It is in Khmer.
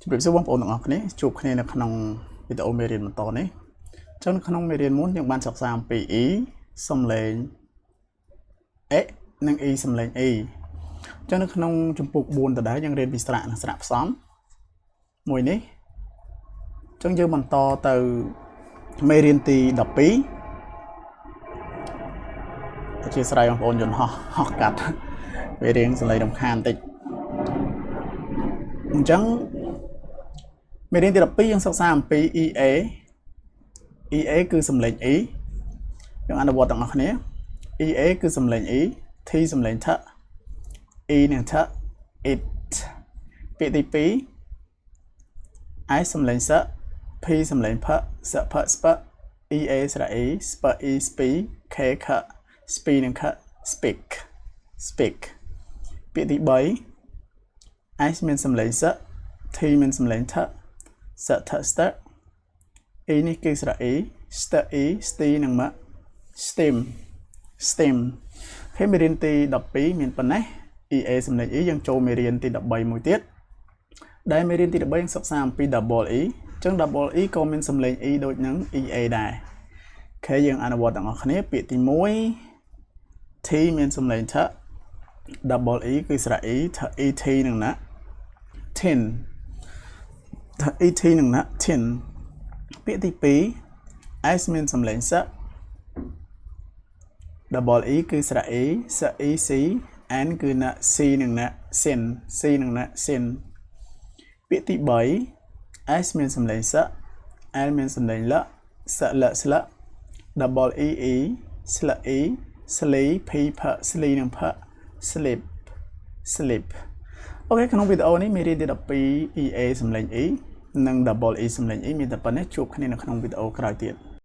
ជម្រាបសួរបងប្អូនទាំងអស់គ្នាជួបគ្នានៅក្នុងវីដេអូមេរៀនបន្តនេះចឹងនៅក្នុងមេរៀនមុនយើងបានសិក្សាអំពី e សំឡេង e និង e សំឡេង e ចឹងនៅក្នុងជំពូក4ដដែលយើងរៀនពីស្រៈនិងស្រៈផ្សំមួយនេះចឹងយើងបន្តទៅមេរៀនទី12អធិស្ឋានបងប្អូនយន្តហោះកាត់មេរៀនសំឡេងរំខានបន្តិចអញ្ចឹងមេរៀនទី12យើងសិក្សាអំពី EA គឺសំឡេង E យើងអនុវត្តទាំងអស់គ្នា EA គឺសំឡេង E T សំឡេង T E និង T it ពាក្យទី2 I សំឡេង S P សំឡេង P S P sp EA ស្រៈ E sp E sp K K sp និង K speak ពាក្យទី3 I មានសំឡេង S T មានសំឡេង T St E នេះគឺស្រៈ E st E st និង m stem ហើយមេរៀនទី12មានប៉ុណ្ណេះ EA សំឡេង E យើងចូលមេរៀនទី13មួយទៀតដែលមេរៀនទី13យើងសិក្សាអំពី double E អញ្ចឹង double E ក៏មានសំឡេង E ដូចនឹង EA ដែរអូខេយើងអនុវត្តទាំងអស់គ្នាពាក្យទី1 T មានសំឡេង T double E គឺស្រៈ E ET និងណា tin ET និងណា tin ពាក្យទី2 S មានសំឡេង S double E គឺស្រៈ E S E C N គឺណា C និងណា sin C និងណា sin ពាក្យទី3 S មានសំឡេង S L មានសំឡេង L S L SL double E E SL E sleep P P sleep និង P sleep អូខេក្នុងវីដេអូនេះមេរៀនទី12 EA សំឡេង E និង double E សំឡេង E មានតែប៉ុណ្ណេះជួបគ្នានៅក្នុងវីដេអូក្រោយទៀត